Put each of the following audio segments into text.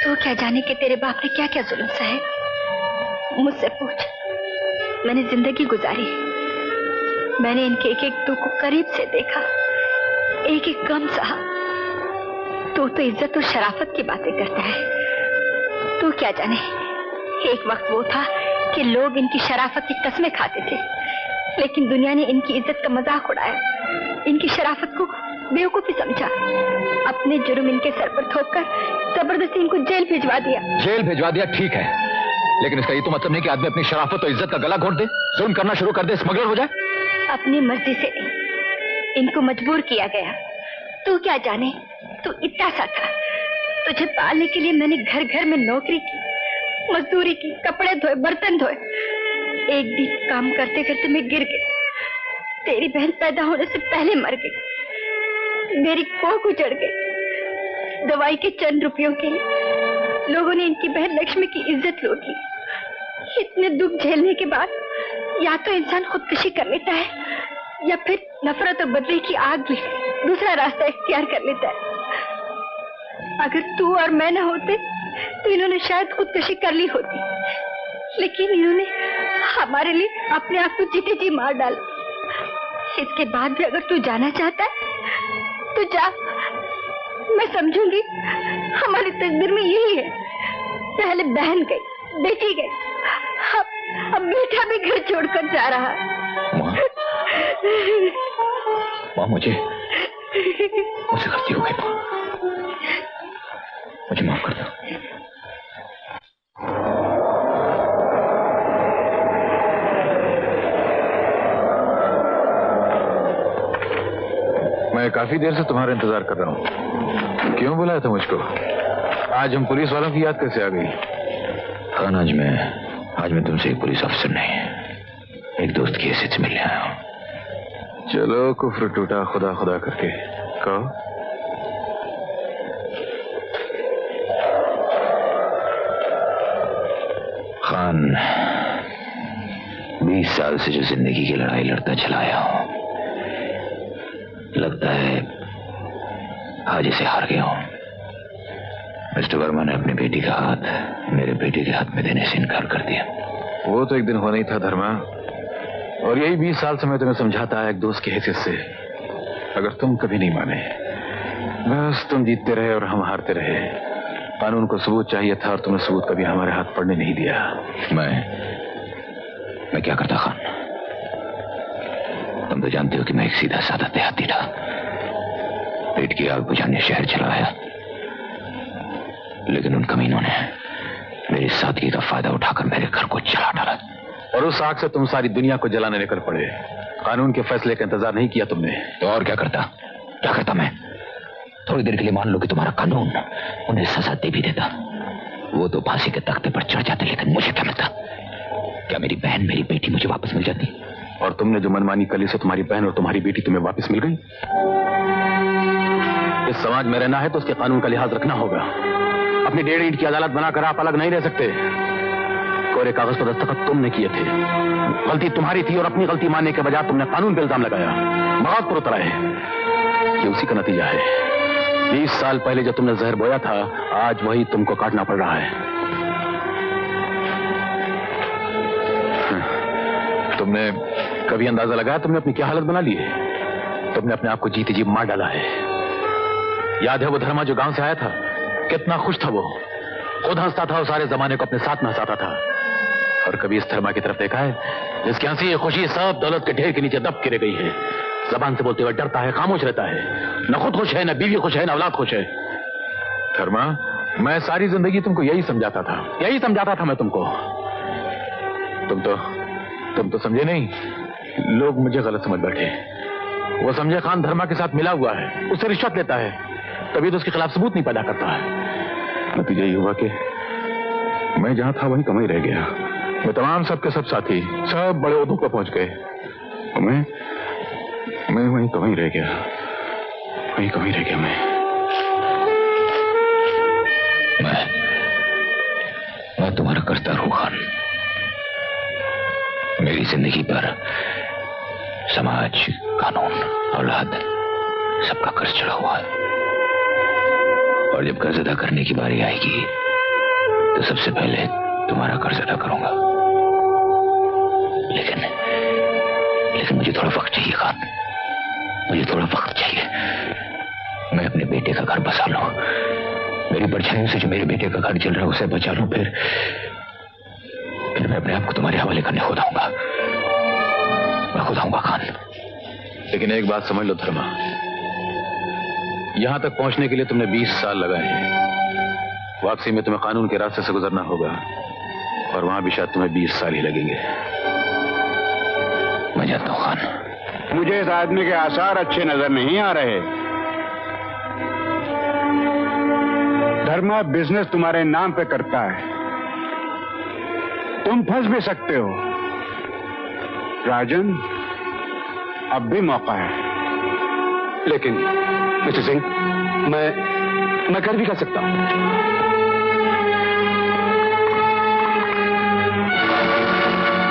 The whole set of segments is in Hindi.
तू क्या जाने कि तेरे बाप ने क्या क्या जुल्म सहे। मुझसे पूछ, मैंने जिंदगी गुजारी, मैंने इनके एक एक दुख को करीब से देखा, एक एक गम सहा। तू तो इज्जत और शराफत की बातें करता है। तू क्या जाने, एक वक्त वो था कि लोग इनकी शराफत की कस्में खाते थे, लेकिन दुनिया ने इनकी इज्जत का मजाक उड़ाया, इनकी शराफत को बेवकूफी समझा, अपने जुर्म इनके सर पर थोपकर जबरदस्ती इनको जेल भिजवा दिया। जेल भिजवा दिया ठीक है, लेकिन इसका ये तो मतलब नहीं कि आदमी अपनी शराफत और इज्जत का गला घोट दे, जुल्म करना शुरू कर दे, स्मगलर हो जाए। अपनी मर्जी से इनको मजबूर किया गया। तू क्या जाने, तू इतना सा था, तुझे पालने के लिए मैंने घर घर में नौकरी की, मजदूरी की, कपड़े धोए, बर्तन धोए। एक दिन काम करते करते मैं गिर गई, तेरी बहन पैदा होने से पहले मर गई, मेरी कोख उजड़ गई। दवाई के चंद रुपयों के लिए लोगों ने इनकी बहन लक्ष्मी की इज्जत लूट ली। इतने दुख झेलने के बाद या तो इंसान खुदकुशी कर लेता है या फिर नफरत और बदले की आग में दूसरा रास्ता इख्तियार कर लेता है। अगर तू और मैं न होते तो इन्होंने शायद खुदकुशी कर ली होती, लेकिन इन्होंने हमारे लिए अपने आप को जीते जी मार डाला। इसके बाद भी अगर तू जाना चाहता है तो जा, मैं समझूंगी हमारी तकदीर में यही है। पहले बहन गई, बेटी गई, अब बेटा भी घर छोड़कर जा रहा है। माँ मुझे गलती हो गई माँ, मुझे माफ कर दो। मैं काफी देर से तुम्हारा इंतजार कर रहा हूँ। क्यों बुलाया था मुझको? आज हम पुलिस वालों की याद कैसे आ गई? खान, आज मैं तुमसे एक पुलिस अफसर नहीं, एक दोस्त की हैसियत से मिलने आया हूँ। चलो कुफ्र टूटा खुदा खुदा करके, कहो। खान, 20 साल से जो जिंदगी की लड़ाई लड़ता चला आया हूं, लगता है आज इसे हार गया हूं। मिस्टर वर्मा ने अपनी बेटी का हाथ मेरे बेटे के हाथ में देने से इनकार कर दिया। वो तो एक दिन होना ही था धर्मा, और यही 20 साल से मैं तुम्हें समझाता है एक दोस्त की हैसियत से। अगर तुम कभी नहीं माने, बस तुम जीतते रहे और हम हारते रहे। कानून को सबूत चाहिए था और तुमने सबूत कभी हमारे हाथ पड़ने नहीं दिया। मैं क्या करता खान? तुम तो जानते हो कि मैं एक सीधा साधा देहाती था, पेट की आग बुझाने शहर चला आया, लेकिन उन कमीनों ने मेरी सादगी का फायदा उठाकर मेरे घर को जला डाला। और उस आग से तुम सारी दुनिया को जलाने निकल पड़े। कानून के फैसले का इंतजार नहीं किया तुमने। तो और क्या करता मैं? थोड़ी देर के लिए मान लो कि तुम्हारा कानून उन्हें सजा दे भी देता, वो तो फांसी के तख्ते पर चढ़ जाते, लेकिन मुझे क्या मिलता? क्या मेरी बहन, मेरी बेटी मुझे वापस मिल जाती? और तुमने जो मनमानी कली से तुम्हारी बहन और तुम्हारी बेटी तुम्हें वापस मिल गई। इस समाज में रहना है तो उसके कानून का लिहाज रखना होगा। अपनी 1.5 ईंट की अदालत बनाकर आप अलग नहीं रह सकते। कोरे कागज पर दस्तखत तुमने किए थे, गलती तुम्हारी थी, और अपनी गलती मानने के बजाय तुमने कानून पे इल्जाम लगाया, बगावत पर उतर आए। ये उसी का नतीजा है। 20 साल पहले जब तुमने जहर बोया था, आज वही तुमको काटना पड़ रहा है। तुमने कभी अंदाजा लगाया तुमने अपनी क्या हालत बना ली है? तुमने अपने आप को जीते जी मार डाला है। याद है वो धर्मा जो गांव से आया था, कितना खुश था वो, खुद हंसता था और सारे जमाने को अपने साथ में हंसाता था। और कभी इस धर्मा की तरफ देखा है जिसकी हंसी खुशी सब दौलत के ढेर के नीचे दब गिर गई है? जबान से बोलते हुए डरता है, खामोश रहता है, न खुद खुश है, न बीवी खुश है, न औलाद खुश है। धर्मा, मैं सारी जिंदगी तुमको यही समझाता था मैं तुमको। तुम तो समझे नहीं, लोग मुझे गलत समझ बैठे। वो समझे खान धर्मा के साथ मिला हुआ है, उससे रिश्वत लेता है, कभी तो उसके खिलाफ सबूत नहीं पैदा करता है। नतीजा ये हुआ कि मैं जहां था वहीं कम ही रह गया। मैं तमाम सबके सब साथी सब बड़े ओहदों पर पहुंच गए, और मैं वहीं कम ही रह गया। मैं तुम्हारा करता हूं खान। मेरी जिंदगी पर समाज, कानून, औलाद सबका कर्ज चढ़ा हुआ है, और जब कर्ज अदा करने की बारी आएगी तो सबसे पहले तुम्हारा कर्ज अदा करूंगा, लेकिन मुझे थोड़ा वक्त चाहिए खान, मुझे थोड़ा वक्त चाहिए। मैं अपने बेटे का घर बसा लूं, मेरी परछाइयों से जो मेरे बेटे का घर चल रहा है उसे बचा लूं, फिर मैं अपने आप को तुम्हारे हवाले करने खुद आऊंगा, मैं खुद आऊंगा खान। लेकिन एक बात समझ लो धर्मा, यहां तक पहुंचने के लिए तुमने 20 साल लगाए हैं। वापसी में तुम्हें कानून के रास्ते से गुजरना होगा और वहां भी शायद तुम्हें 20 साल ही लगेंगे। मैं जाता हूं खान। मुझे इस आदमी के आसार अच्छे नजर नहीं आ रहे। धर्मा बिजनेस तुम्हारे नाम पे करता है, तुम फंस भी सकते हो। राजन, अब भी मौका है। लेकिन मिस्टर सिंह, मैं कर भी कर सकता हूं।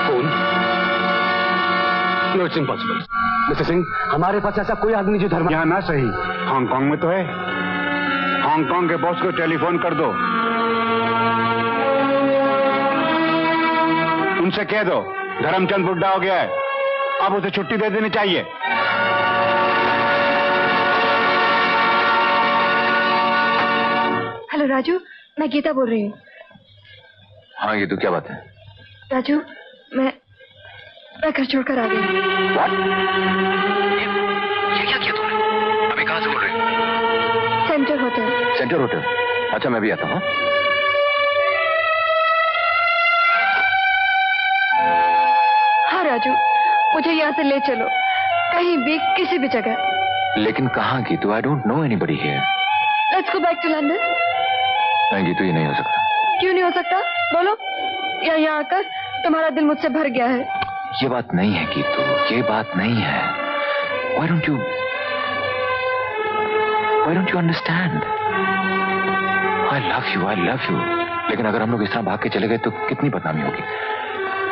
कौन? No, it's impossible. Mister Singh, हमारे पास ऐसा कोई आदमी जो धर्म यहां ना सही, हांगकांग में तो है। हांगकांग के बॉस को टेलीफोन कर दो, उनसे कह दो धर्मचंद बुढ़ा हो गया है, अब उसे छुट्टी दे देनी चाहिए। हेलो राजू, मैं गीता बोल रही हूँ। हाँ गीतू, क्या बात है? राजू, मैं घर छोड़कर आ गई। ये क्या किया तुमने? अभी कहाँ से बोल रही हो? Centre hotel. Centre hotel? अच्छा, मैं भी आता हूँ। हाँ राजू, मुझे यहाँ से ले चलो, कहीं भी, किसी भी जगह। लेकिन कहाँ Geetu? I don't know anybody here. Let's go back to London. नहीं गीतू, ये नहीं हो सकता। क्यों नहीं हो सकता? बोलो। यहाँ आकर तुम्हारा दिल मुझसे भर गया है। ये बात नहीं है गीतू, ये बात नहीं है। Why don't you understand? I love you. लेकिन अगर हम लोग इस तरह भाग के चले गए तो कितनी बदनामी होगी।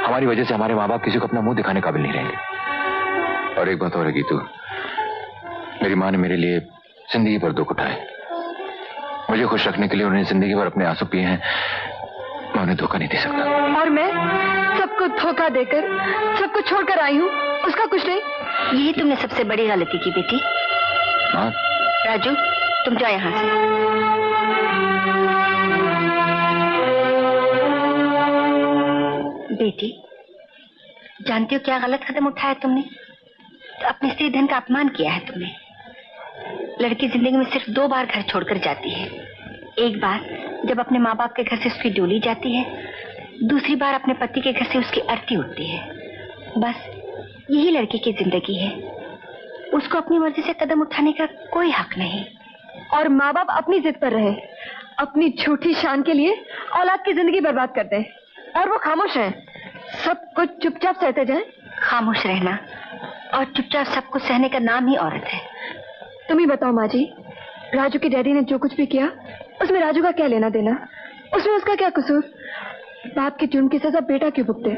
हमारी वजह से हमारे माँ बाप किसी को अपना मुंह दिखाने काबिल नहीं रहेंगे। और एक बात और है गीतू, मेरी माँ ने मेरे लिए जिंदगी भर दुख उठाए। मुझे खुश रखने के लिए उन्होंने जिंदगी भर अपने आंसू पिए हैं। मैं उन्हें धोखा नहीं दे सकता। और मैं सबको धोखा देकर सबको छोड़कर आई हूँ, उसका कुछ नहीं। यही तुमने सबसे बड़ी गलती की बेटी। हाँ राजू, तुम जाओ यहाँ से। बेटी, जानती हो क्या गलत कदम उठाया तुमने? तो अपने स्त्री धन का अपमान किया है तुमने। लड़की जिंदगी में सिर्फ 2 बार घर छोड़कर जाती है। एक बार जब अपने माँ बाप के घर से उसकी डोली जाती है, दूसरी बार अपने पति के घर से उसकी अर्थी उठती है। बस यही लड़की की जिंदगी है। उसको अपनी मर्जी से कदम उठाने का कोई हक नहीं। और माँ बाप अपनी जिद पर रहे, अपनी झूठी शान के लिए औलाद की जिंदगी बर्बाद करते हैं और वो खामोश हैं। सब कुछ चुपचाप सहते जाएं। खामोश रहना और चुपचाप सब कुछ सहने का नाम ही औरत है। तुम ही बताओ माँ जी, राजू के डैडी ने जो कुछ भी किया उसमें राजू का क्या लेना देना? उसमें उसका क्या कसूर? बाप के जुर्म की सजा बेटा क्यों भुगते?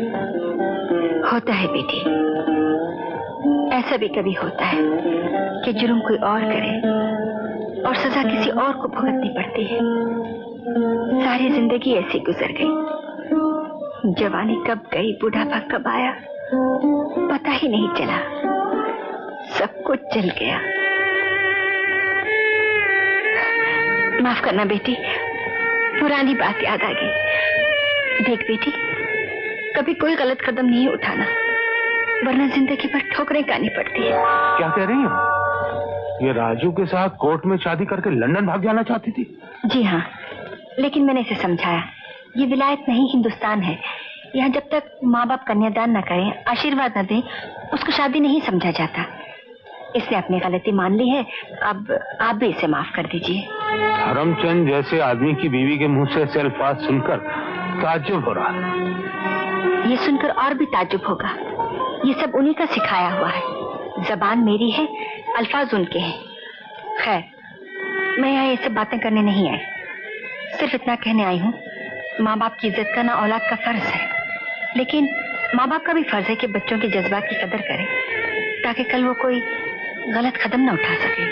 होता है बेटी, ऐसा भी कभी होता है कि जुर्म कोई और करे और सजा किसी और को भुगतनी पड़ती है। सारी जिंदगी ऐसी गुजर गई। जवानी कब गई, बुढ़ापा कब आया, पता ही नहीं चला। सब कुछ चल गया। माफ करना बेटी, पुरानी बात याद आ गई। देख बेटी, कभी कोई गलत कदम नहीं उठाना, वरना जिंदगी भर ठोकरें खानी पड़ती है। क्या कह रही हो? ये राजू के साथ कोर्ट में शादी करके लंदन भाग जाना चाहती थी? जी हाँ, लेकिन मैंने इसे समझाया, ये विलायत नहीं हिंदुस्तान है। यहाँ जब तक माँ बाप कन्यादान न करें, आशीर्वाद न दें, उसको शादी नहीं समझा जाता। इसने अपनी गलती मान ली है, अब आप भी इसे माफ कर दीजिए। धर्मचंद जैसे आदमी की बीवी के मुंह से ऐसे अल्फाज सुनकर ताज्जुब हो रहा। ये सुनकर और भी ताज्जुब होगा। ये सब उन्हीं का सिखाया हुआ है। जबान मेरी है, अल्फाज उनके हैं। खैर, मैं यहाँ ये सब बातें करने नहीं आई, सिर्फ इतना कहने आई हूँ, माँ बाप की इज्जत करना औलाद का फर्ज है। लेकिन माँ बाप का भी फर्ज है कि बच्चों के जज्बात की कदर करें, ताकि कल वो कोई गलत कदम न उठा सके।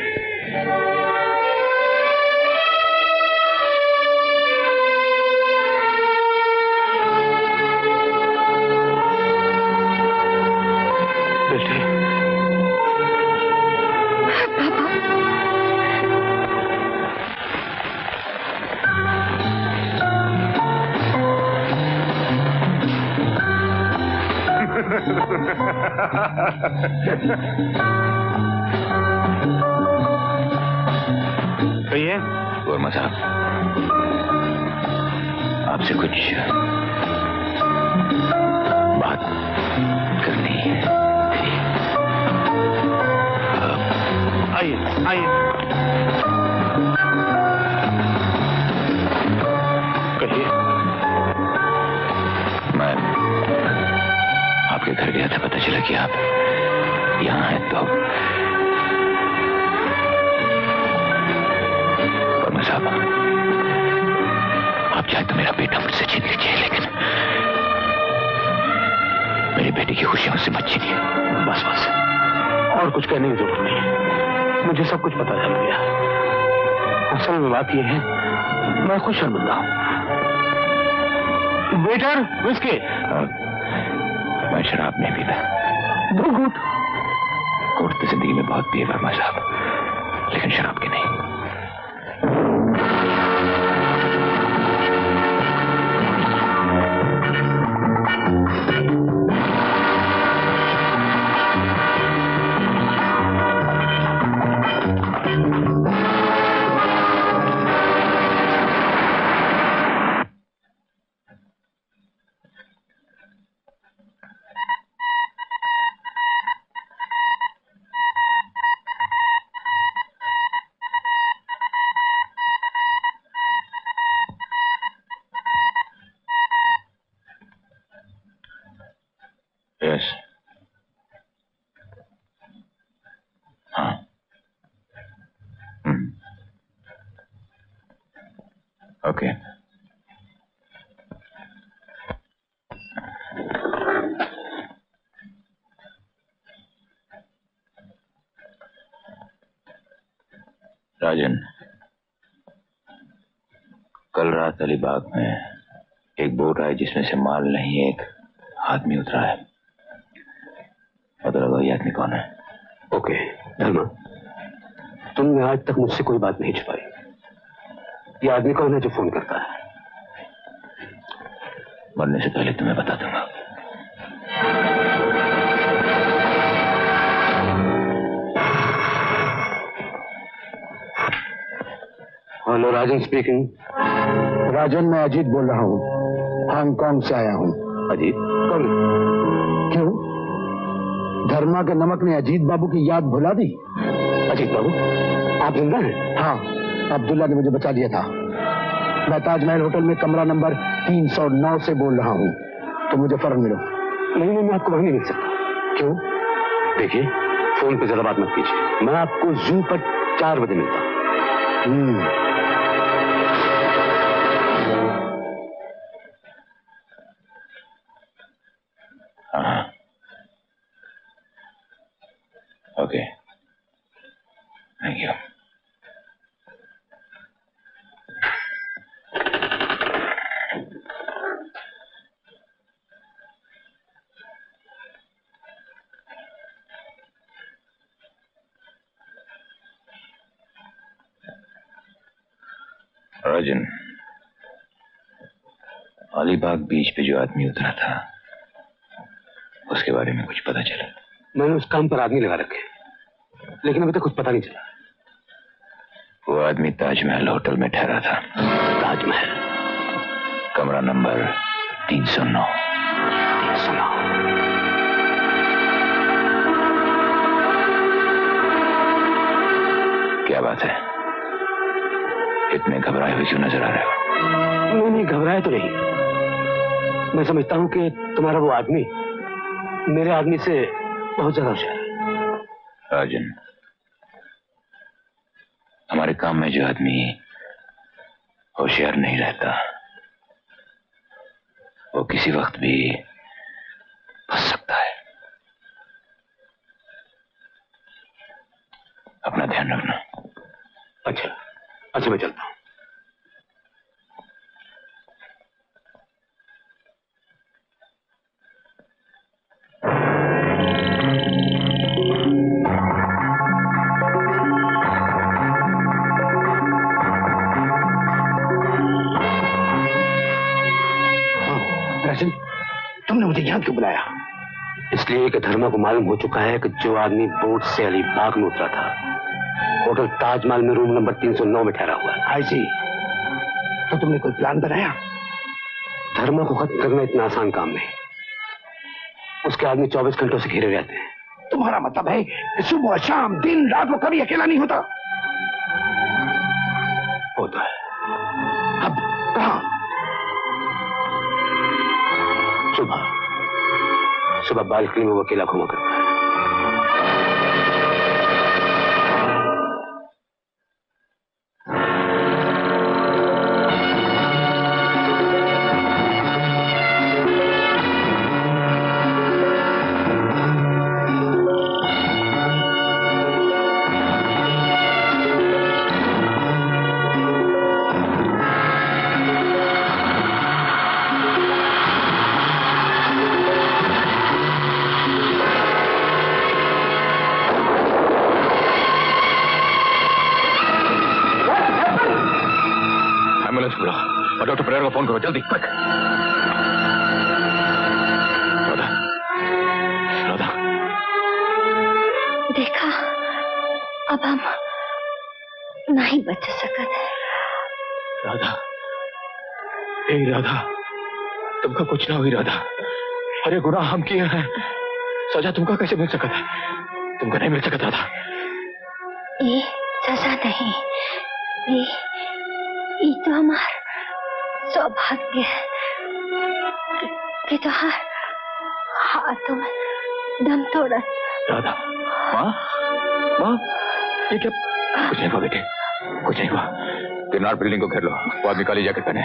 कहिए। वर्मा साहब, आपसे कुछ बात करनी है। आइए आइए। कहिए। मैं आपके घर गया था, पता चला कि आप यहाँ हैं। तो वर्मा साहब, आप चाहे तो मेरा बेटा मुझसे छीन लीजिए, लेकिन मेरी बेटी की खुशियां मुझसे मत छीनिए। बस बस, और कुछ कहने की जरूरत नहीं, मुझे सब कुछ पता चल गया। असल में बात यह है, मैं खुद शर्मिंदा हूं। Waiter, whisky. मैं शराब नहीं पीता। 2 घूंट। कोर्ट तो जिंदगी में बहुत पिए वर्मा साहब, लेकिन शराब की नहीं। यस। हाँ। ओके। राजन, कल रात अलीबाग में एक बोट आई जिसमें से माल नहीं एक आदमी उतरा है। पता लगा ये आदमी कौन है? ओके धर्मा, तुमने आज तक मुझसे कोई बात नहीं छुपाई। ये आदमी कौन है जो फोन करता है? मरने से पहले तुम्हें बता दूंगा। हेलो, राजन स्पीकिंग। राजन, मैं अजीत बोल रहा हूँ, हांगकांग से आया हूँ। अजीत कौन? क्यों, धर्मा के नमक ने अजीत बाबू की याद भुला दी? अजीत बाबू आप जिंदा हैं? हाँ, अब्दुल्ला ने मुझे बचा लिया था। मैं ताजमहल होटल में कमरा नंबर 309 से बोल रहा हूँ, तो मुझे फौरन मिलो। नहीं, मैं आपको वहीं नहीं मिल सकता। क्यों? देखिए, फोन पे ज्यादा बात मत कीजिए। मैं आपको जू पर 4 बजे मिलता हूँ। हाँ, ओके, थैंक यू। राजन, अलीबाग बीच पे जो आदमी उतरा था उसके बारे में कुछ पता चला? मैंने उस काम पर आदमी लगा रखे, लेकिन अभी तक कुछ पता नहीं चला। वो आदमी ताजमहल होटल में ठहरा था। ताजमहल, कमरा नंबर 309। 309। क्या बात है, इतने घबराए हुए क्यों नजर आ रहे हो? नहीं, घबराए तो नहीं। मैं समझता हूँ कि तुम्हारा वो आदमी मेरे आदमी से बहुत ज्यादा होशियार है। राजन, हमारे काम में जो आदमी होशियार नहीं रहता वो किसी वक्त भी फंस सकता है। अपना ध्यान रखना। अच्छा, मैं चलता हूँ। राजन, तुमने मुझे यहाँ क्यों बुलाया? इसलिए कि धर्मा को मालूम हो चुका है कि जो आदमी बोट से अलीबाग में उतरा था होटल ताजमहल में रूम नंबर 309 में ठहरा हुआ है। ऐसी तो तुमने कोई प्लान बनाया? धर्मा को खत्म करना इतना आसान काम नहीं। उसके आदमी 24 घंटों से घिरे रहते हैं। तुम्हारा मतलब है कि सुबह शाम दिन रात वो कभी अकेला नहीं होता? होता है। अब कहां? सुबह बालकनी में वो अकेला घुमा करता है। डॉक्टर परेरा को फोन करो जल्दी। क्विक। राधा, राधा। देखा, अब हम नहीं बच सकते। राधा, हे राधा, तुमका कुछ ना हुई राधा। अरे गुनाह हम किए हैं, सजा तुमका कैसे मिल सकता है? तुमका नहीं मिल सकता राधा। ये सजा नहीं, ये तो हमारा सौभाग्य है कि तुम्हारे हाथों में दम तोड़ा। राधा, माँ, माँ, ये क्या? कुछ नहीं हुआ बेटे, कुछ नहीं हुआ। किरनार बिल्डिंग को घेर लो, वो आदमी काली जैकेट पहने।